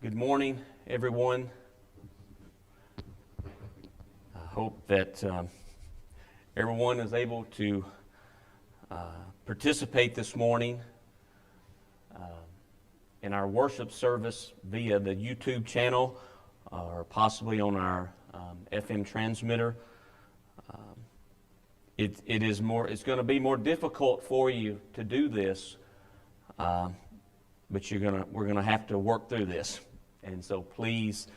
Good morning, everyone. I hope that everyone is able to participate this morning in our worship service via the YouTube channel or possibly on our FM transmitter. It's going to be more difficult for you to do this, but we're going to have to work through this. And so please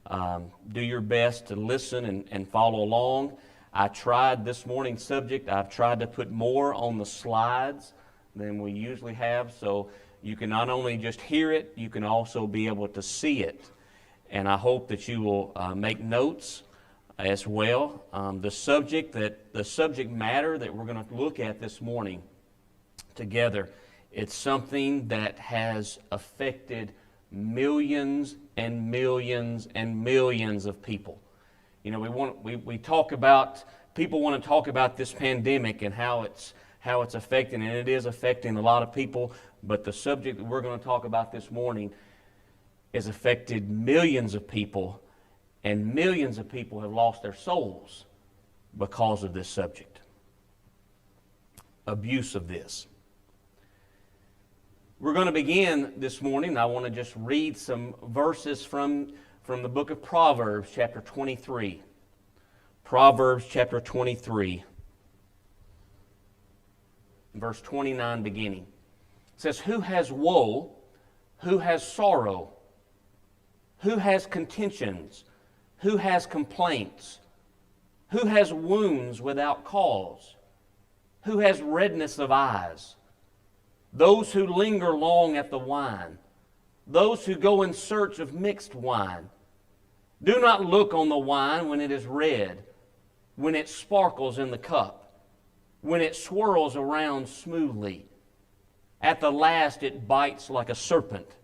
do your best to listen and follow along. I tried this morning's subject. I've tried to put more on the slides than we usually have, so you can not only just hear it, you can also be able to see it. And I hope that you will make notes as well. The subject matter that we're going to look at this morning together, it's something that has affected millions and millions and millions of people. You know, people want to talk about this pandemic and how it's affecting, and it is affecting a lot of people, but the subject that we're going to talk about this morning has affected millions of people, and millions of people have lost their souls because of this subject. Abuse of this. We're going to begin this morning. I want to just read some verses from the book of Proverbs, chapter 23. Proverbs, chapter 23, verse 29 beginning. It says, "Who has woe? Who has sorrow? Who has contentions? Who has complaints? Who has wounds without cause? Who has redness of eyes? Those who linger long at the wine, those who go in search of mixed wine. Do not look on the wine when it is red, when it sparkles in the cup, when it swirls around smoothly. At the last it bites like a serpent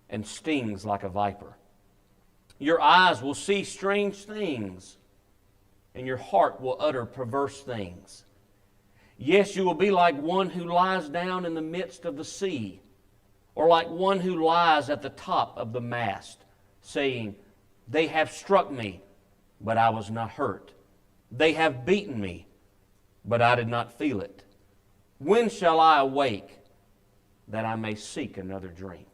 and stings like a viper. Your eyes will see strange things, and your heart will utter perverse things. Yes, you will be like one who lies down in the midst of the sea, or like one who lies at the top of the mast, saying, they have struck me, but I was not hurt. They have beaten me, but I did not feel it. When shall I awake, that I may seek another drink?"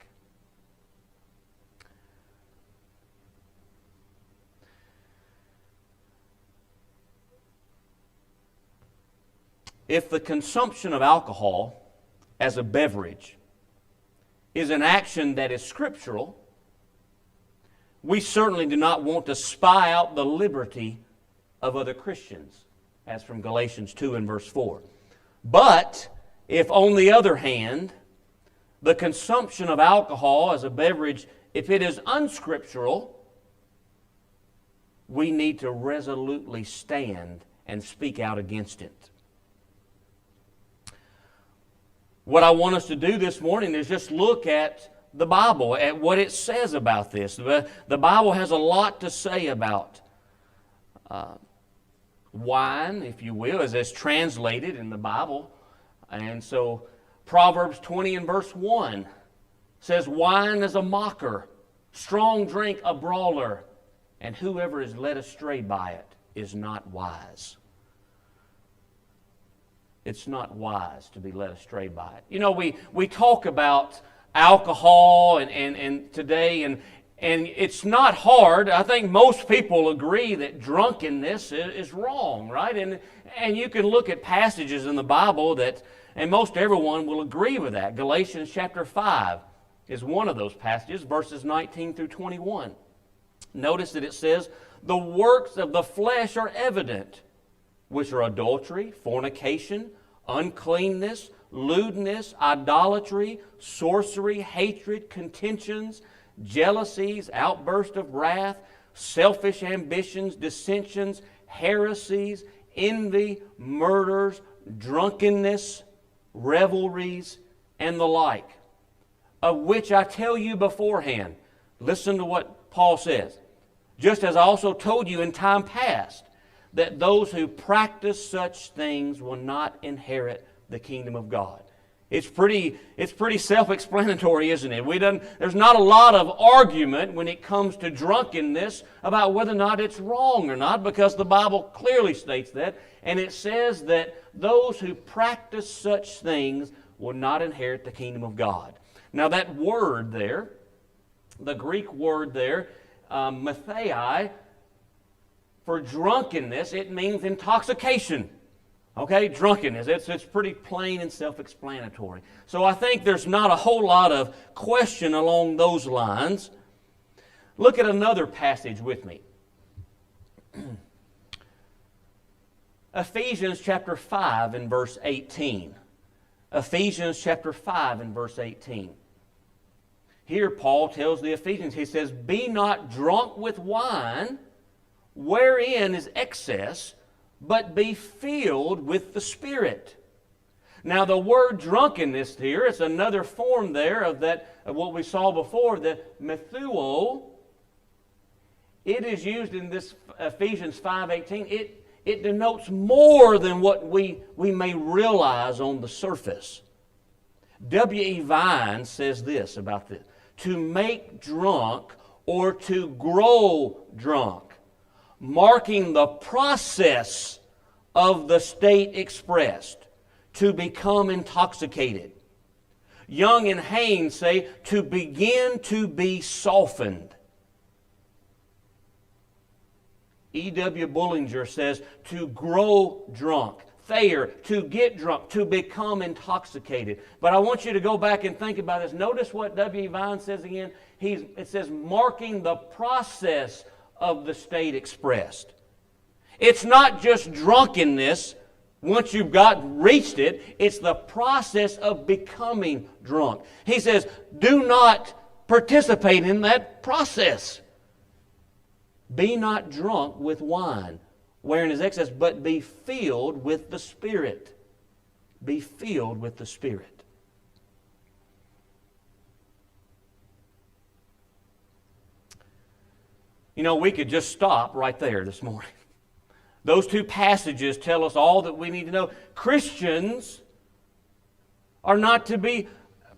If the consumption of alcohol as a beverage is an action that is scriptural, we certainly do not want to spy out the liberty of other Christians, as from Galatians 2 and verse 4. But if, on the other hand, the consumption of alcohol as a beverage, if it is unscriptural, we need to resolutely stand and speak out against it. What I want us to do this morning is just look at the Bible, at what it says about this. The Bible has a lot to say about wine, if you will, as it's translated in the Bible. And so Proverbs 20 and verse 1 says, "Wine is a mocker, strong drink a brawler, and whoever is led astray by it is not wise." It's not wise to be led astray by it. You know, we talk about alcohol and today, and it's not hard. I think most people agree that drunkenness is wrong, right? And you can look at passages in the Bible and most everyone will agree with that. Galatians chapter 5 is one of those passages, verses 19 through 21. Notice that it says, "The works of the flesh are evident, which are adultery, fornication, uncleanness, lewdness, idolatry, sorcery, hatred, contentions, jealousies, outbursts of wrath, selfish ambitions, dissensions, heresies, envy, murders, drunkenness, revelries, and the like, of which I tell you beforehand." Listen to what Paul says. "Just as I also told you in time past, that those who practice such things will not inherit the kingdom of God." It's pretty self-explanatory, isn't it? There's not a lot of argument when it comes to drunkenness about whether or not it's wrong or not, because the Bible clearly states that, and it says that those who practice such things will not inherit the kingdom of God. Now that word there, the Greek word there, mathai, for drunkenness, it means intoxication. Okay, drunkenness. It's pretty plain and self-explanatory. So I think there's not a whole lot of question along those lines. Look at another passage with me. Ephesians chapter 5 and verse 18. Ephesians chapter 5 and verse 18. Here Paul tells the Ephesians, he says, "Be not drunk with wine, wherein is excess, but be filled with the Spirit." Now the word drunkenness here, it's another form there of what we saw before, the methuo. It is used in this Ephesians 5:18. It denotes more than what we may realize on the surface. W.E. Vine says this about this: to make drunk or to grow drunk, marking the process of the state expressed, to become intoxicated. Young and Haynes say to begin to be softened. E.W. Bullinger says to grow drunk. Thayer, to get drunk, to become intoxicated. But I want you to go back and think about this. Notice what W.E. Vine says again. It says marking the process of the state expressed. It's not just drunkenness once you've reached it. It's the process of becoming drunk. He says, do not participate in that process. Be not drunk with wine, wherein is excess, but be filled with the Spirit. Be filled with the Spirit. You know, we could just stop right there this morning. Those two passages tell us all that we need to know. Christians are not to be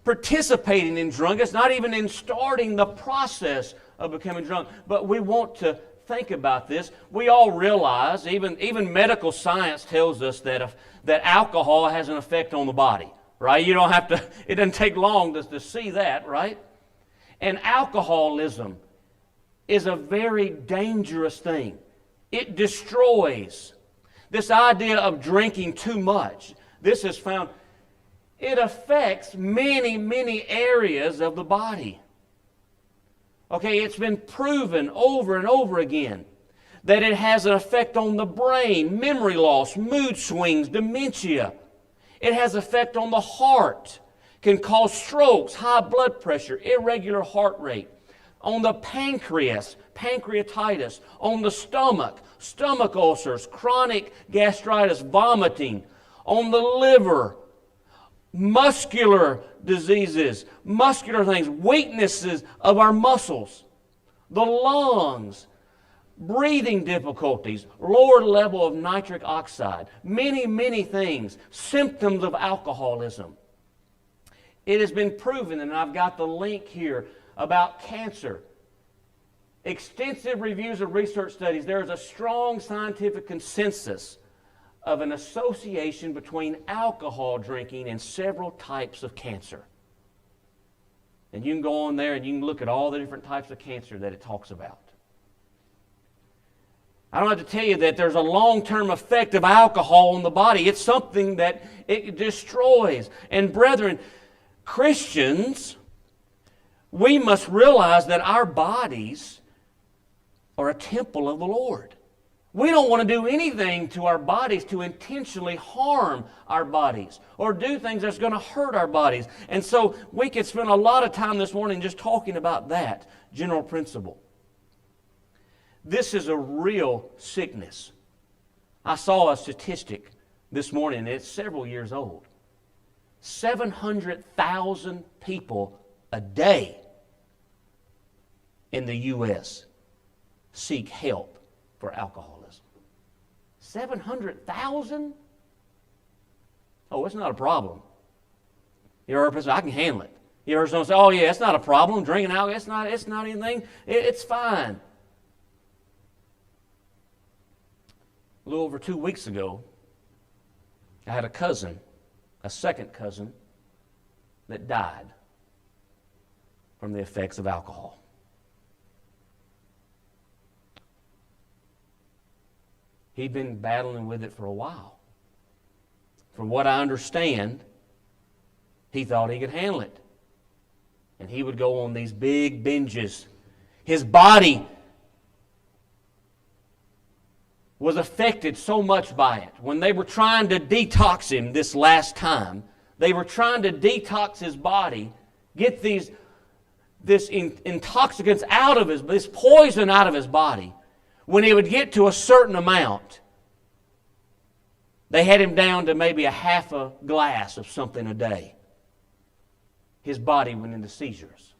participating in drunkenness, not even in starting the process of becoming drunk. But we want to think about this. We all realize, even medical science tells us that alcohol has an effect on the body, right? You don't have to, it doesn't take long to see that, right? And alcoholism is a very dangerous thing. It destroys. This idea of drinking too much, this is found, it affects many, many areas of the body. Okay, it's been proven over and over again that it has an effect on the brain, memory loss, mood swings, dementia. It has effect on the heart, can cause strokes, high blood pressure, irregular heart rate. On the pancreas, pancreatitis. On the stomach, stomach ulcers, chronic gastritis, vomiting. On the liver, muscular diseases, muscular things, weaknesses of our muscles. The lungs, breathing difficulties, lower level of nitric oxide. Many, many things, symptoms of alcoholism. It has been proven, and I've got the link here, about cancer. Extensive reviews of research studies. There is a strong scientific consensus of an association between alcohol drinking and several types of cancer. And you can go on there and you can look at all the different types of cancer that it talks about. I don't have to tell you that there's a long-term effect of alcohol on the body. It's something that it destroys. And brethren, Christians, we must realize that our bodies are a temple of the Lord. We don't want to do anything to our bodies to intentionally harm our bodies or do things that's going to hurt our bodies. And so we could spend a lot of time this morning just talking about that general principle. This is a real sickness. I saw a statistic this morning, and it's several years old. 700,000 people a day in the U.S. seek help for alcoholism. 700,000? Oh, it's not a problem. You ever say, I can handle it. You ever someone say, oh yeah, it's not a problem, drinking alcohol, it's not anything, it's fine. A little over 2 weeks ago, I had a second cousin, that died from the effects of alcohol. He'd been battling with it for a while. From what I understand, he thought he could handle it. And he would go on these big binges. His body was affected so much by it. When they were trying to detox him this last time, they were trying to detox his body, get this intoxicants out of this poison out of his body. When he would get to a certain amount, they had him down to maybe a half a glass of something a day. His body went into seizures.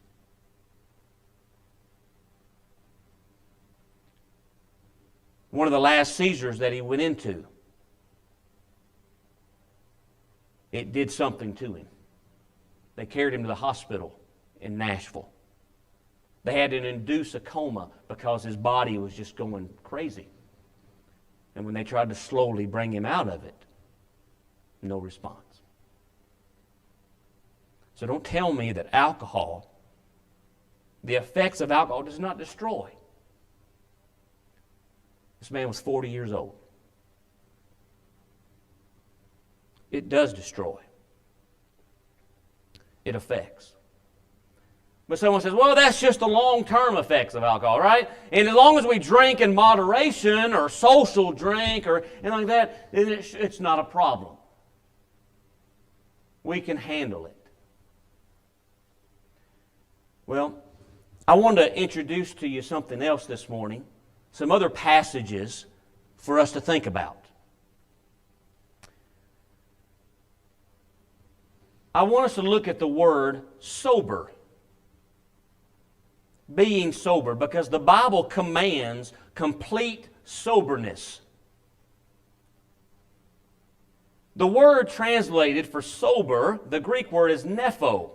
One of the last seizures that he went into, it did something to him. They carried him to the hospital in Nashville. They had to induce a coma because his body was just going crazy. And when they tried to slowly bring him out of it, no response. So don't tell me that alcohol, the effects of alcohol, does not destroy. This man was 40 years old. It does destroy. It affects. But someone says, well, that's just the long-term effects of alcohol, right? And as long as we drink in moderation or social drink or anything like that, it's not a problem. We can handle it. Well, I wanted to introduce to you something else this morning, some other passages for us to think about. I want us to look at the word sober. Being sober, because the Bible commands complete soberness. The word translated for sober, the Greek word is nepho.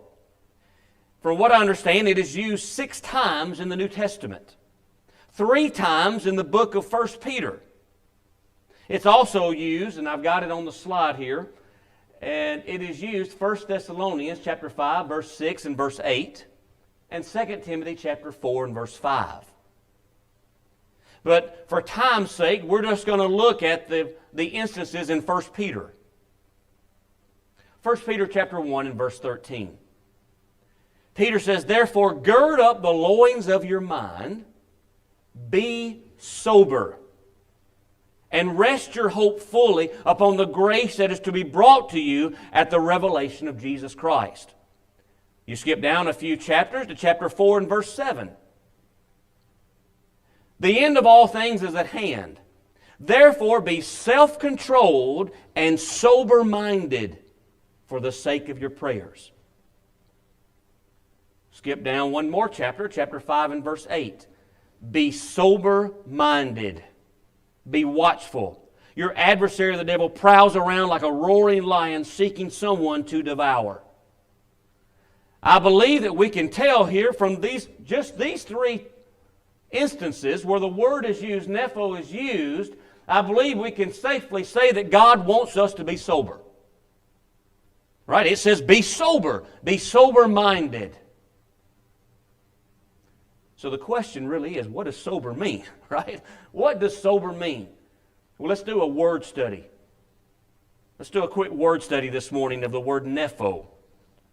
From what I understand, it is used 6 times in the New Testament. 3 times in the book of 1 Peter. It's also used, and I've got it on the slide here, and it is used 1 Thessalonians chapter 5, verse 6 and verse 8, and 2 Timothy chapter 4 and verse 5. But for time's sake, we're just going to look at the instances in 1 Peter. 1 Peter chapter 1 and verse 13. Peter says, therefore gird up the loins of your mind, be sober, and rest your hope fully upon the grace that is to be brought to you at the revelation of Jesus Christ. You skip down a few chapters to chapter 4 and verse 7. The end of all things is at hand. Therefore be self-controlled and sober-minded for the sake of your prayers. Skip down one more chapter, chapter 5 and verse 8. Be sober-minded. Be watchful. Your adversary, the devil, prowls around like a roaring lion seeking someone to devour. I believe that we can tell here from these 3 instances where the word is used, nepho is used, I believe we can safely say that God wants us to be sober. Right? It says be sober. Be sober-minded. So the question really is, what does sober mean? Right? What does sober mean? Well, let's do a word study. Let's do a quick word study this morning of the word nepho.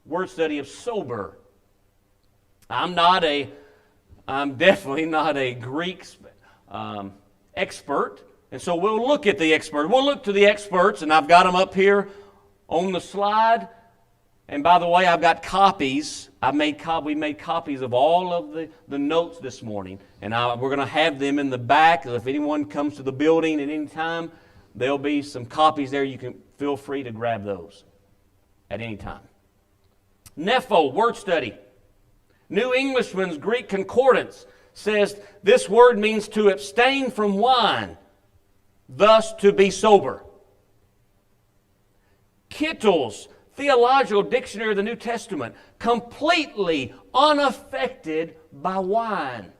Word study of sober. I'm definitely not a Greek expert, and so we'll look at the expert. We'll look to the experts, and I've got them up here on the slide. And by the way, I've got copies. We made copies of all of the notes this morning, and we're going to have them in the back. If anyone comes to the building at any time, there'll be some copies there. You can feel free to grab those at any time. Nepho, word study. New Englishman's Greek Concordance says this word means to abstain from wine, thus to be sober. Kittel's Theological Dictionary of the New Testament, completely unaffected by wine.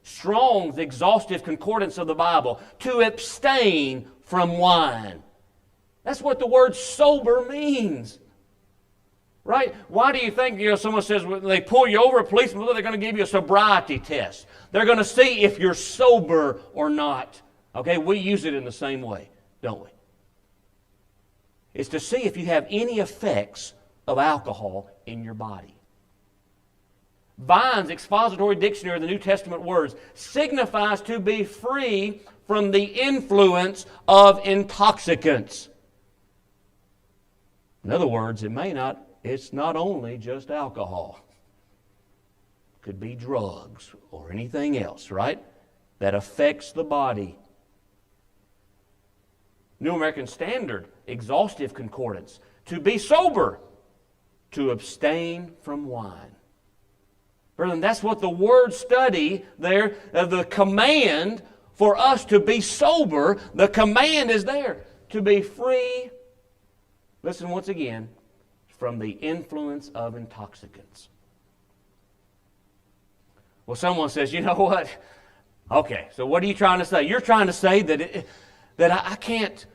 Strong's Exhaustive Concordance of the Bible, to abstain from wine. That's what the word sober means. Right? Why do you think, someone says when they pull you over, a policeman, they're going to give you a sobriety test. They're going to see if you're sober or not. Okay, we use it in the same way, don't we? It's to see if you have any effects of alcohol in your body. Vine's Expository Dictionary of the New Testament words signifies to be free from the influence of intoxicants. In other words, it's not only just alcohol. It could be drugs or anything else, right? That affects the body. New American Standard, Exhaustive Concordance, to be sober, to abstain from wine. Brethren, that's what the word study there, the command for us to be sober, the command is there, to be free, listen once again, from the influence of intoxicants. Well, someone says, you know what? Okay, so what are you trying to say? You're trying to say that I can't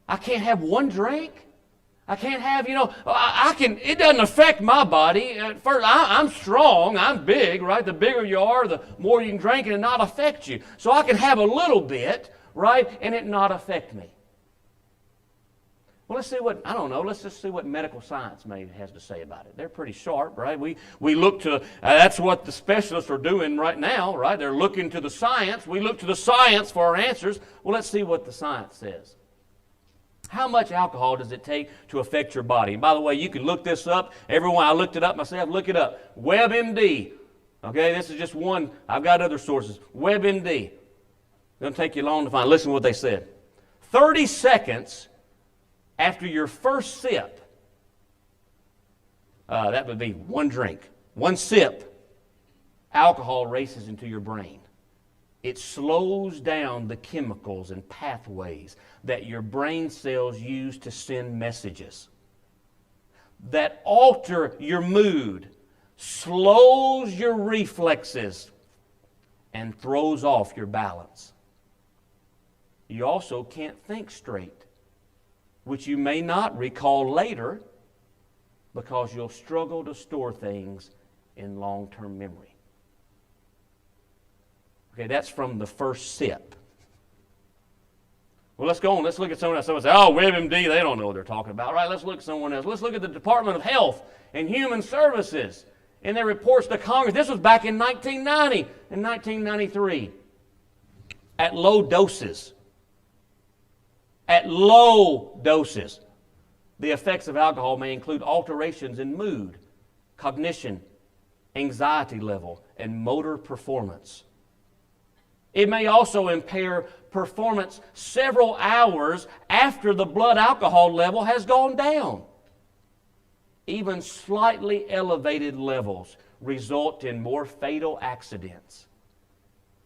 have one drink? I can't have, it doesn't affect my body. First, I'm strong, I'm big, right? The bigger you are, the more you can drink and it not affect you. So I can have a little bit, right, and it not affect me. Well, let's just see what medical science has to say about it. They're pretty sharp, right? We look to, that's what the specialists are doing right now, right? They're looking to the science. We look to the science for our answers. Well, let's see what the science says. How much alcohol does it take to affect your body? And by the way, you can look this up. Everyone, I looked it up myself. Look it up. WebMD. Okay, this is just one. I've got other sources. WebMD. It's going to take you long to find. Listen to what they said. 30 seconds after your first sip, that would be one drink, one sip, alcohol races into your brain. It slows down the chemicals and pathways that your brain cells use to send messages, that alter your mood, slows your reflexes, and throws off your balance. You also can't think straight, which you may not recall later because you'll struggle to store things in long-term memory. Okay, that's from the first sip. Well, let's go on. Let's look at someone else. Someone say, oh, WebMD, they don't know what they're talking about. All right, let's look at someone else. Let's look at the Department of Health and Human Services in their reports to Congress. This was back in 1990 and 1993. At low doses. At low doses. The effects of alcohol may include alterations in mood, cognition, anxiety level, and motor performance. It may also impair performance several hours after the blood alcohol level has gone down. Even slightly elevated levels result in more fatal accidents.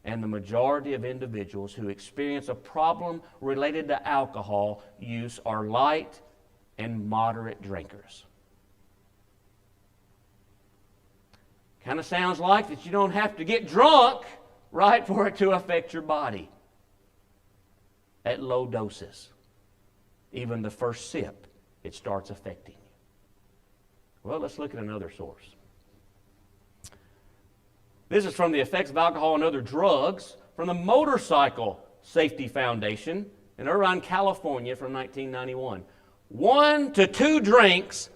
And the majority of individuals who experience a problem related to alcohol use are light and moderate drinkers. Kind of sounds like that you don't have to get drunk, right, for it to affect your body. At low doses, even the first sip, it starts affecting you. Well, let's look at another source. This is from the Effects of Alcohol and Other Drugs from the Motorcycle Safety Foundation in Irvine, California from 1991. 1 to 2 drinks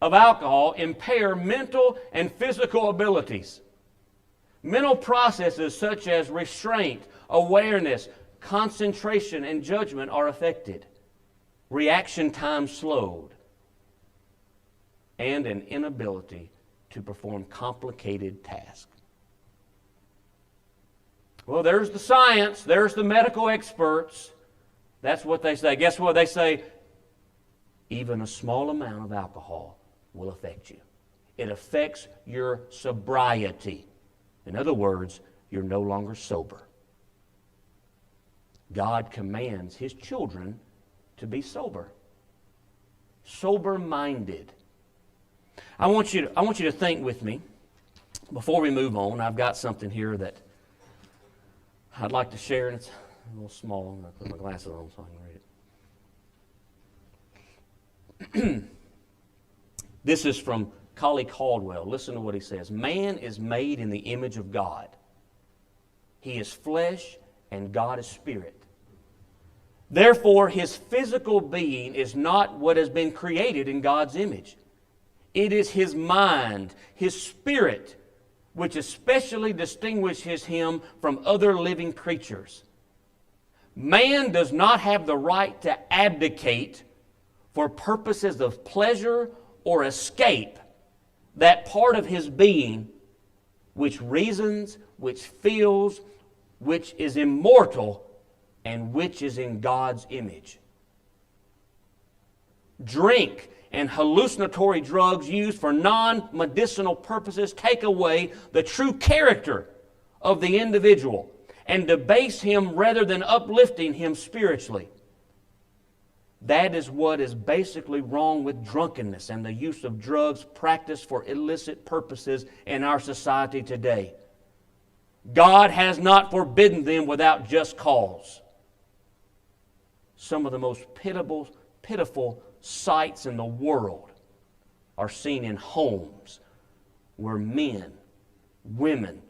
of alcohol impair mental and physical abilities. Mental processes such as restraint, awareness, concentration, and judgment are affected. Reaction time slowed. And an inability to perform complicated tasks. Well, there's the science, there's the medical experts. That's what they say. Guess what? They say even a small amount of alcohol will affect you. It affects your sobriety. In other words, you're no longer sober. God commands His children to be sober. Sober-minded. I want you to think with me, before we move on. I've got something here that I'd like to share, and it's a little small. I'm going to put my glasses on so I can read it. This is from Collie Caldwell. Listen to what he says. Man is made in the image of God. He is flesh and God is spirit. Therefore, his physical being is not what has been created in God's image. It is his mind, his spirit, which especially distinguishes him from other living creatures. Man does not have the right to abdicate for purposes of pleasure or escape that part of his being which reasons, which feels, which is immortal, and which is in God's image. Drink and hallucinatory drugs used for non-medicinal purposes take away the true character of the individual and debase him rather than uplifting him spiritually. That is what is basically wrong with drunkenness and the use of drugs practiced for illicit purposes in our society today. God has not forbidden them without just cause. Some of the most pitiful sights in the world are seen in homes where men, women,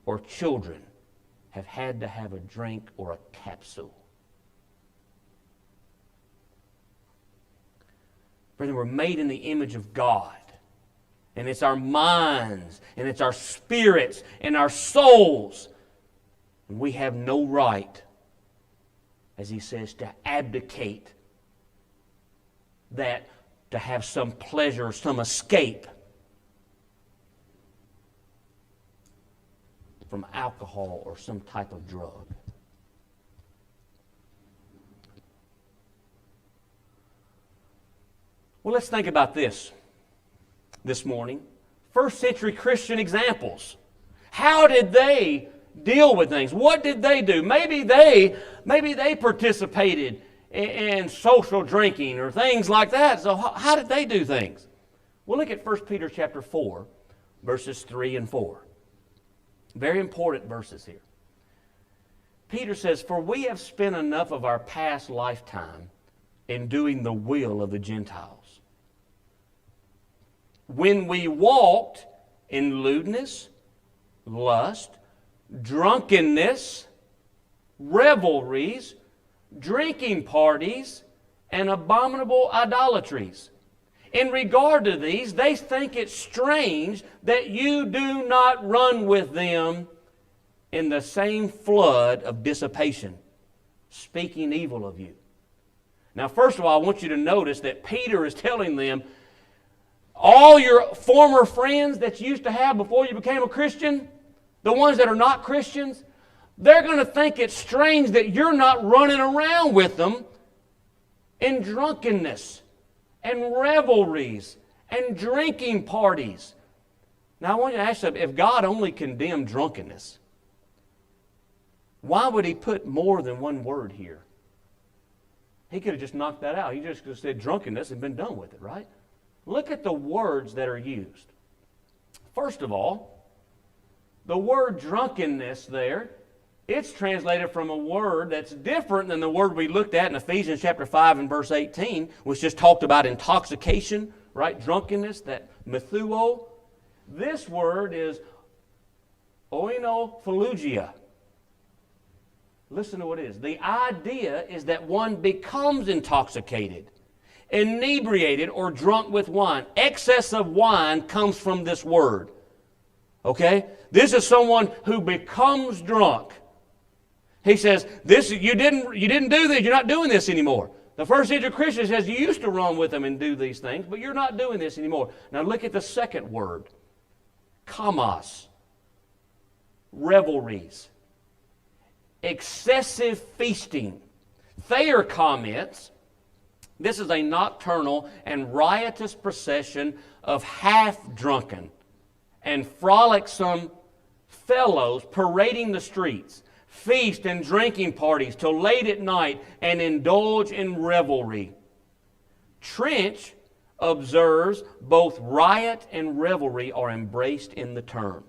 or children have had to have a drink or a capsule. Brethren, we're made in the image of God. And it's our minds, and it's our spirits, and our souls. And we have no right, as he says, to abdicate that, to have some pleasure, some escape from alcohol or some type of drug. Well, let's think about this morning. First century Christian examples. How did they deal with things? What did they do? Maybe they participated in social drinking or things like that. So how did they do things? Well, look at 1 Peter chapter 4, verses 3 and 4. Very important verses here. Peter says, "For we have spent enough of our past lifetime in doing the will of the Gentiles. When we walked in lewdness, lust, drunkenness, revelries, drinking parties, and abominable idolatries. In regard to these, they think it strange that you do not run with them in the same flood of dissipation, speaking evil of you." Now, first of all, I want you to notice that Peter is telling them, all your former friends that you used to have before you became a Christian, the ones that are not Christians, they're going to think it's strange that you're not running around with them in drunkenness and revelries and drinking parties. Now, I want you to ask something. If God only condemned drunkenness, why would he put more than one word here? He could have just knocked that out. He just could have said drunkenness and been done with it, right? Look at the words that are used. First of all, the word drunkenness there, it's translated from a word that's different than the word we looked at in Ephesians chapter 5 and verse 18, which just talked about intoxication, right? Drunkenness, that methuo. This word is oinophalugia. Listen to what it is. The idea is that one becomes intoxicated, inebriated, or drunk with wine. Excess of wine comes from this word. Okay? This is someone who becomes drunk. He says, you didn't do this, you're not doing this anymore. The first century Christian says you used to run with them and do these things, but you're not doing this anymore. Now look at the second word. Kamas. Revelries. Excessive feasting. Thayer comments, this is a nocturnal and riotous procession of half-drunken and frolicsome fellows parading the streets, feast and drinking parties till late at night, and indulge in revelry. Trench observes, both riot and revelry are embraced in the term.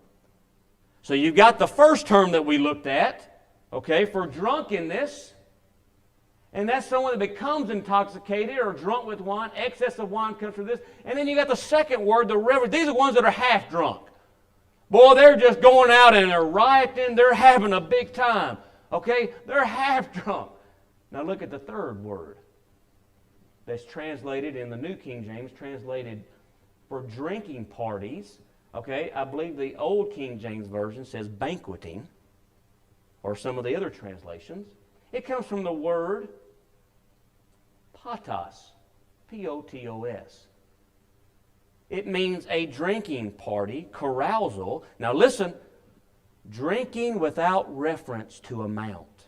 So you've got the first term that we looked at, okay, for drunkenness. And that's someone that becomes intoxicated or drunk with wine. Excess of wine comes from this. And then you got the second word, the revelry. These are ones that are half drunk. Boy, they're just going out and they're rioting. They're having a big time. Okay? They're half drunk. Now look at the third word that's translated in the New King James, translated for drinking parties. Okay? I believe the Old King James Version says banqueting, or some of the other translations. It comes from the word potos, P-O-T-O-S. It means a drinking party, carousal. Now listen, drinking without reference to amount,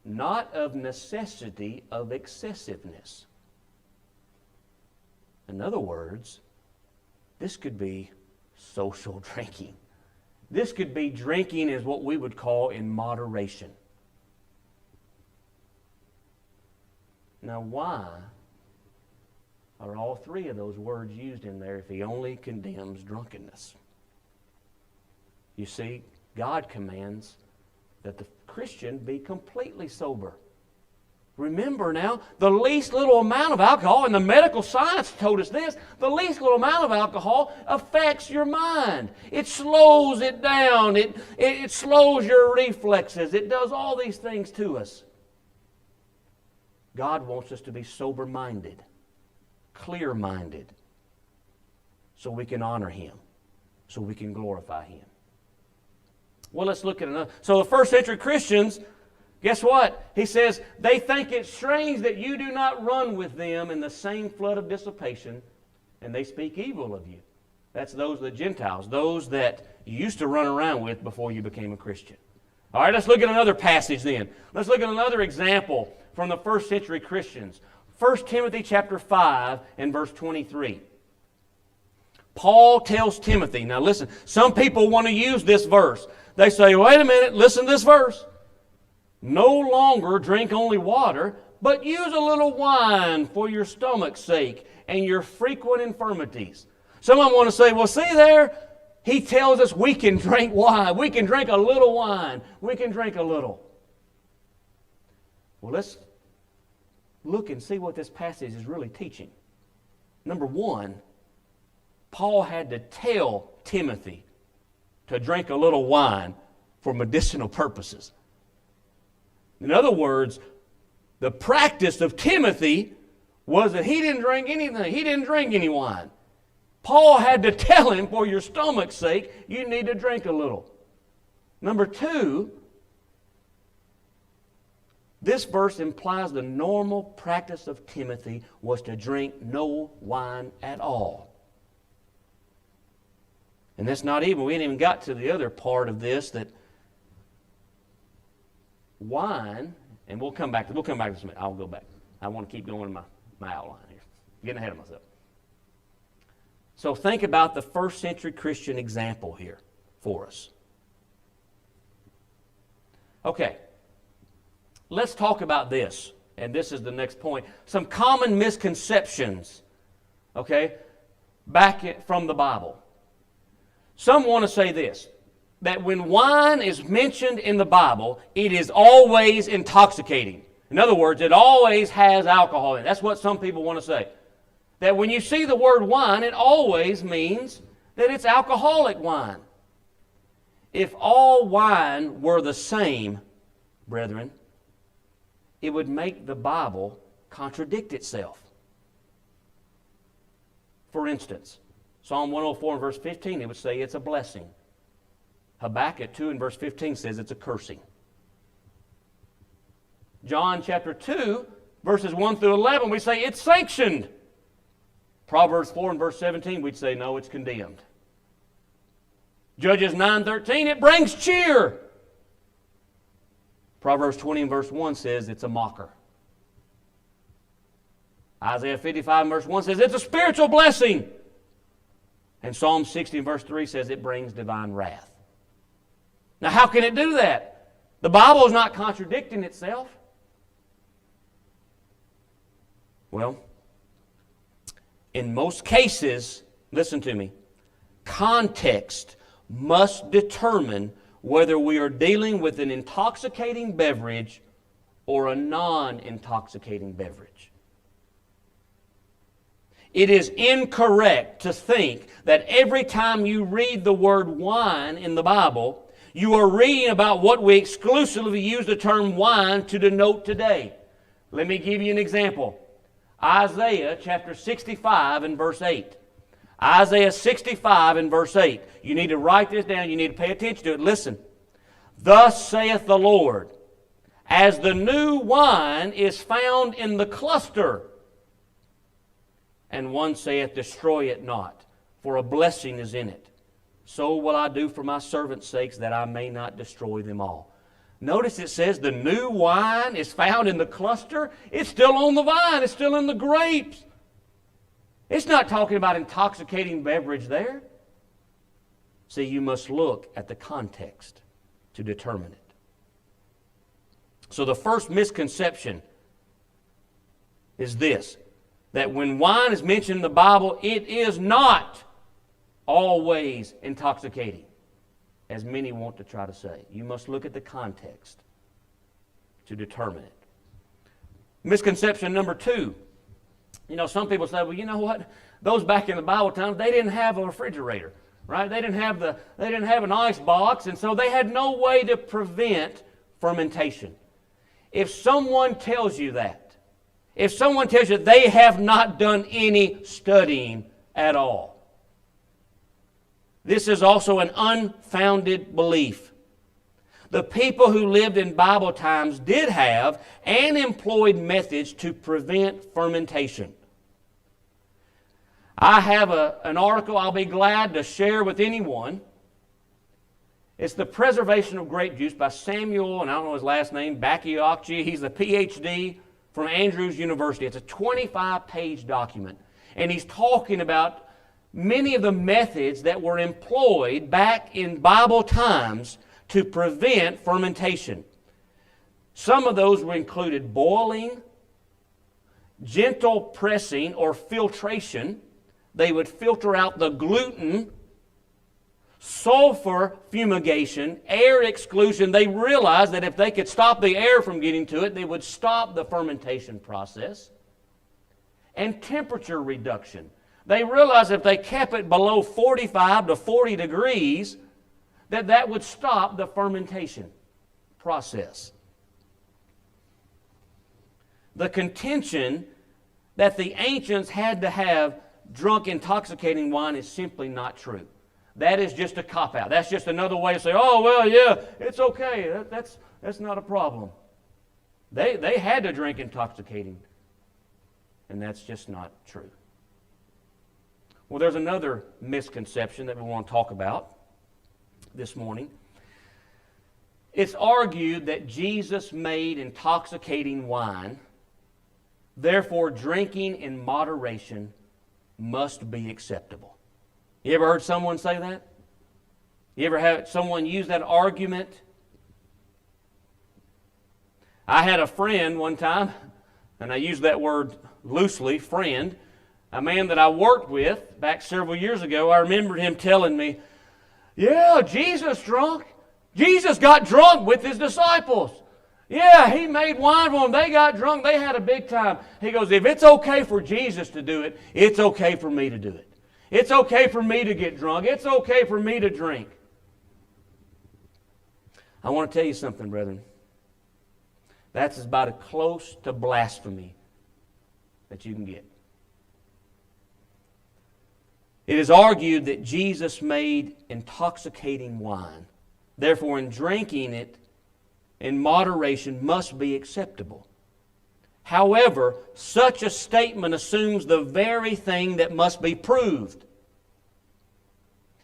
not of necessity of excessiveness. In other words, this could be social drinking. This could be drinking as what we would call in moderation. Now, why are all three of those words used in there if he only condemns drunkenness? You see, God commands that the Christian be completely sober. Remember now, the least little amount of alcohol, and the medical science told us this, the least little amount of alcohol affects your mind. It slows it down. It slows your reflexes. It does all these things to us. God wants us to be sober-minded, clear-minded, so we can honor Him, so we can glorify Him. Well, let's look at another. So the first century Christians, guess what? He says, they think it strange that you do not run with them in the same flood of dissipation, and they speak evil of you. That's those, the Gentiles, those that you used to run around with before you became a Christian. All right, let's look at another passage then. Let's look at another example from the first century Christians. 1 Timothy chapter 5 and verse 23. Paul tells Timothy, now listen, some people want to use this verse. They say, wait a minute, listen to this verse. No longer drink only water, but use a little wine for your stomach's sake and your frequent infirmities. Some of them want to say, well, see there, he tells us we can drink wine. We can drink a little wine. We can drink a little. Well, let's look and see what this passage is really teaching. Number one, Paul had to tell Timothy to drink a little wine for medicinal purposes. In other words, the practice of Timothy was that he didn't drink anything. He didn't drink any wine. Paul had to tell him, for your stomach's sake, you need to drink a little. Number two, this verse implies the normal practice of Timothy was to drink no wine at all. And that's not even, we ain't even got to the other part of this, that wine, and we'll come back to this in a minute. I'll go back. I want to keep going in my outline here. Getting ahead of myself. So think about the first century Christian example here for us. Okay. Let's talk about this. And this is the next point. Some common misconceptions, okay, from the Bible. Some want to say this, that when wine is mentioned in the Bible, it is always intoxicating. In other words, it always has alcohol in it. That's what some people want to say. That when you see the word wine, it always means that it's alcoholic wine. If all wine were the same, brethren, it would make the Bible contradict itself. For instance, Psalm 104 and verse 15, it would say it's a blessing. Habakkuk 2 and verse 15 says it's a cursing. John chapter 2, verses 1 through 11, we say it's sanctioned. Proverbs 4 and verse 17, we'd say no, it's condemned. Judges 9:13, it brings cheer. Proverbs 20 and verse 1 says it's a mocker. Isaiah 55 and verse 1 says it's a spiritual blessing. And Psalm 60 and verse 3 says it brings divine wrath. Now how can it do that? The Bible is not contradicting itself. In most cases, listen to me, context must determine whether we are dealing with an intoxicating beverage or a non-intoxicating beverage. It is incorrect to think that every time you read the word wine in the Bible, you are reading about what we exclusively use the term wine to denote today. Let me give you an example. Isaiah chapter 65 and verse 8. Isaiah 65 and verse 8. You need to write this down. You need to pay attention to it. Listen. Thus saith the Lord, as the new wine is found in the cluster, and one saith, destroy it not, for a blessing is in it. So will I do for my servants' sakes, that I may not destroy them all. Notice it says the new wine is found in the cluster. It's still on the vine. It's still in the grapes. It's not talking about intoxicating beverage there. See, you must look at the context to determine it. So the first misconception is this, that when wine is mentioned in the Bible, it is not always intoxicating, as many want to try to say. You must look at the context to determine it. Misconception number 2. You know, some people say, well, you know what? Those back in the Bible times, they didn't have a refrigerator, right? They didn't have an ice box, and so they had no way to prevent fermentation. If someone tells you that, if someone tells you they have not done any studying at all, this is also an unfounded belief. The people who lived in Bible times did have and employed methods to prevent fermentation. I have an article I'll be glad to share with anyone. It's The Preservation of Grape Juice by Samuel, and I don't know his last name, Bakayokji. He's a PhD from Andrews University. It's a 25-page document. And he's talking about many of the methods that were employed back in Bible times to prevent fermentation. Some of those were included boiling, gentle pressing or filtration. They would filter out the gluten, sulfur fumigation, air exclusion. They realized that if they could stop the air from getting to it, they would stop the fermentation process. And temperature reduction. They realized if they kept it below 45 to 40 degrees, that would stop the fermentation process. The contention that the ancients had to have drunk intoxicating wine is simply not true. That is just a cop-out. That's just another way to say, oh, well, yeah, it's okay. That's not a problem. They had to drink intoxicating, and that's just not true. Well, there's another misconception that we want to talk about this morning. It's argued that Jesus made intoxicating wine, therefore drinking in moderation must be acceptable. You ever heard someone say that? You ever had someone use that argument? I had a friend one time, and I use that word loosely, friend, a man that I worked with back several years ago. I remember him telling me, yeah, Jesus drunk. Jesus got drunk with his disciples. Yeah, he made wine for them. They got drunk. They had a big time. He goes, if it's okay for Jesus to do it, it's okay for me to do it. It's okay for me to get drunk. It's okay for me to drink. I want to tell you something, brethren. That's about as close to blasphemy that you can get. It is argued that Jesus made intoxicating wine. Therefore, in drinking it in moderation must be acceptable. However, such a statement assumes the very thing that must be proved.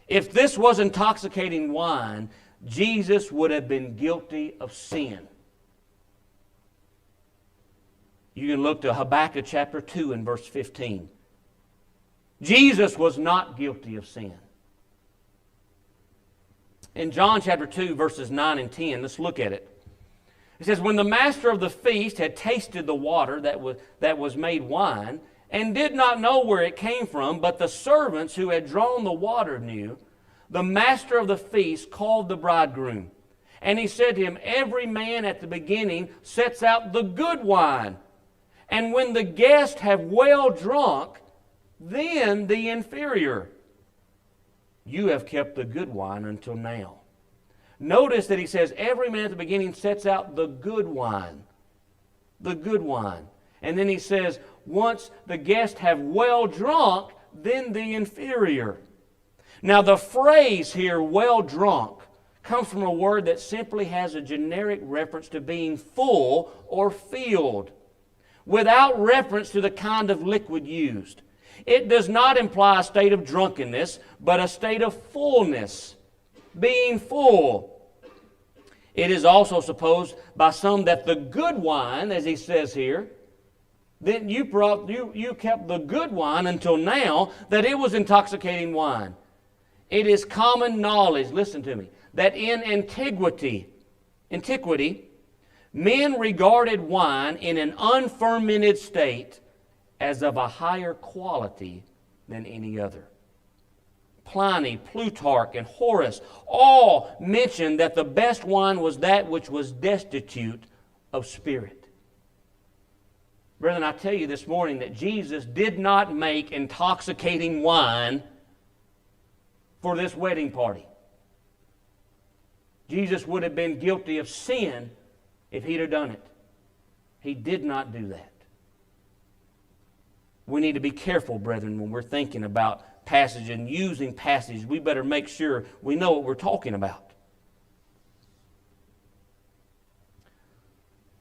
If this was intoxicating wine, Jesus would have been guilty of sin. You can look to Habakkuk chapter 2 and verse 15. Jesus was not guilty of sin. In John chapter 2 verses 9 and 10, let's look at it. It says, when the master of the feast had tasted the water that was made wine, and did not know where it came from, but the servants who had drawn the water knew. The master of the feast called the bridegroom, and he said to him, every man at the beginning sets out the good wine, and when the guests have well drunk, then the inferior. You have kept the good wine until now. Notice that he says every man at the beginning sets out the good wine. The good wine. And then he says, once the guests have well drunk, then the inferior. Now the phrase here, well drunk, comes from a word that simply has a generic reference to being full or filled, without reference to the kind of liquid used. It does not imply a state of drunkenness, but a state of fullness, being full. It is also supposed by some that the good wine, as he says here, then you kept the good wine until now, that it was intoxicating wine. It is common knowledge, listen to me, that in antiquity, men regarded wine in an unfermented state as of a higher quality than any other. Pliny, Plutarch, and Horace all mentioned that the best wine was that which was destitute of spirit. Brethren, I tell you this morning that Jesus did not make intoxicating wine for this wedding party. Jesus would have been guilty of sin if he'd have done it. He did not do that. We need to be careful, brethren, when we're thinking about passage and using passage. We better make sure we know what we're talking about.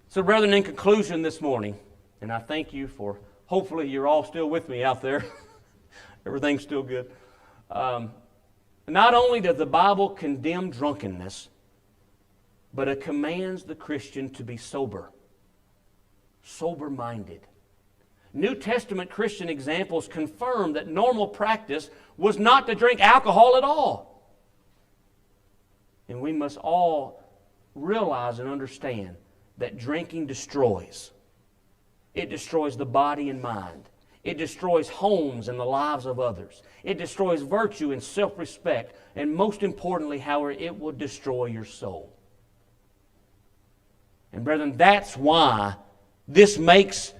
So, brethren, in conclusion this morning, and I thank you for, hopefully you're all still with me out there. Everything's still good. Not only does the Bible condemn drunkenness, but it commands the Christian to be sober, sober-minded. New Testament Christian examples confirm that normal practice was not to drink alcohol at all. And we must all realize and understand that drinking destroys. It destroys the body and mind. It destroys homes and the lives of others. It destroys virtue and self-respect. And most importantly, however, it will destroy your soul. And brethren, that's why this makes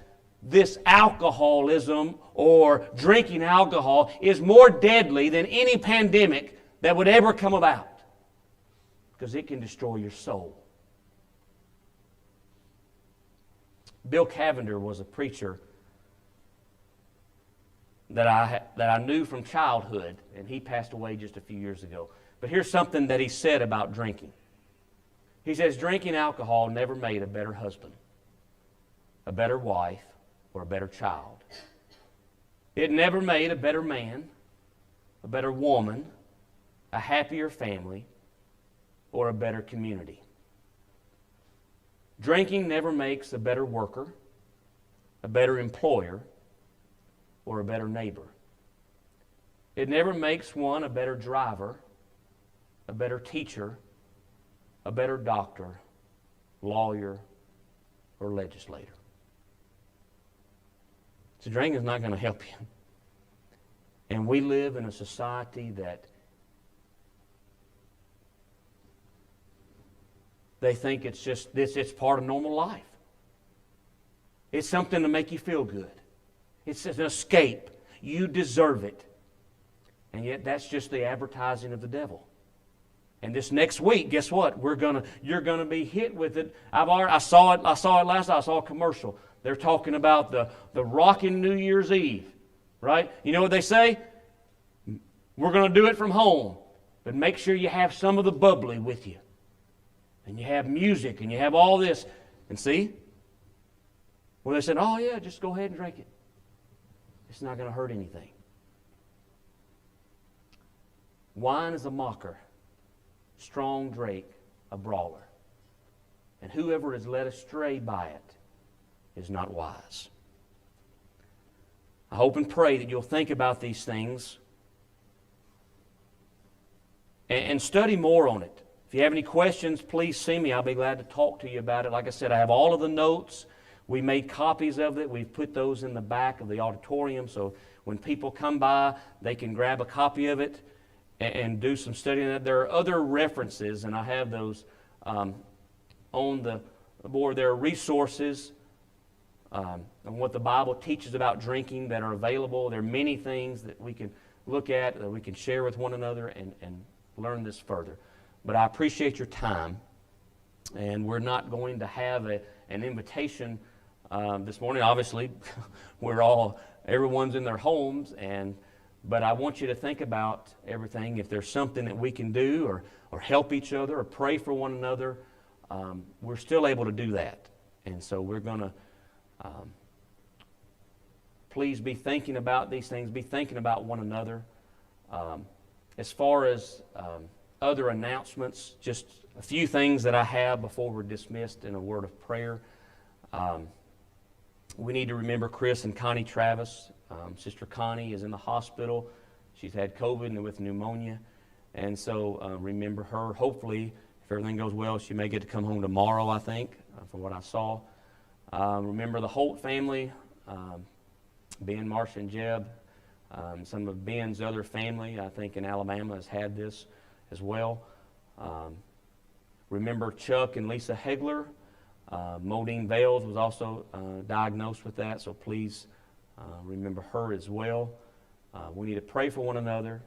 this alcoholism or drinking alcohol is more deadly than any pandemic that would ever come about. Because it can destroy your soul. Bill Cavender was a preacher that I knew from childhood, and he passed away just a few years ago. But here's something that he said about drinking. He says, drinking alcohol never made a better husband, a better wife, or a better child. It never made a better man, a better woman, a happier family, or a better community. Drinking never makes a better worker, a better employer, or a better neighbor. It never makes one a better driver, a better teacher, a better doctor, lawyer, or legislator. So drinking is not going to help you. And we live in a society that they think it's just this, it's part of normal life. It's something to make you feel good. It's an escape. You deserve it. And yet that's just the advertising of the devil. And this next week, guess what? You're gonna be hit with it. I saw it last night. I saw a commercial. They're talking about the rockin' New Year's Eve, right? You know what they say? We're going to do it from home, but make sure you have some of the bubbly with you. And you have music, and you have all this. And see? Well, they said, oh yeah, just go ahead and drink it. It's not going to hurt anything. Wine is a mocker. Strong drink, a brawler. And whoever is led astray by it is not wise. I hope and pray that you'll think about these things and study more on it. If you have any questions, please see me. I'll be glad to talk to you about it. Like I said, I have all of the notes. We made copies of it. We've put those in the back of the auditorium so when people come by, they can grab a copy of it and do some studying. There are other references, and I have those on the board. There are resources on what the Bible teaches about drinking that are available. There are many things that we can look at, that we can share with one another and learn this further. But I appreciate your time, and we're not going to have an invitation this morning. Obviously, everyone's in their homes, but I want you to think about everything. If there's something that we can do or help each other or pray for one another, we're still able to do that. And so we're going to please be thinking about these things, be thinking about one another. As far as other announcements, just a few things that I have before we're dismissed in a word of prayer. We need to remember Chris and Connie Travis. Sister Connie is in the hospital. She's had COVID and with pneumonia. And so remember her. Hopefully, if everything goes well, she may get to come home tomorrow, I think, from what I saw. Remember the Holt family, Ben, Marcia, and Jeb. Some of Ben's other family, I think, in Alabama has had this as well. Remember Chuck and Lisa Hegler. Modine Vales was also diagnosed with that, so please remember her as well. We need to pray for one another.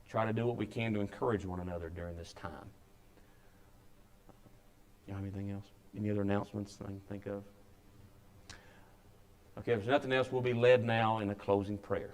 Try to do what we can to encourage one another during this time. You have anything else? Any other announcements I can think of? Okay, if there's nothing else, we'll be led now in a closing prayer.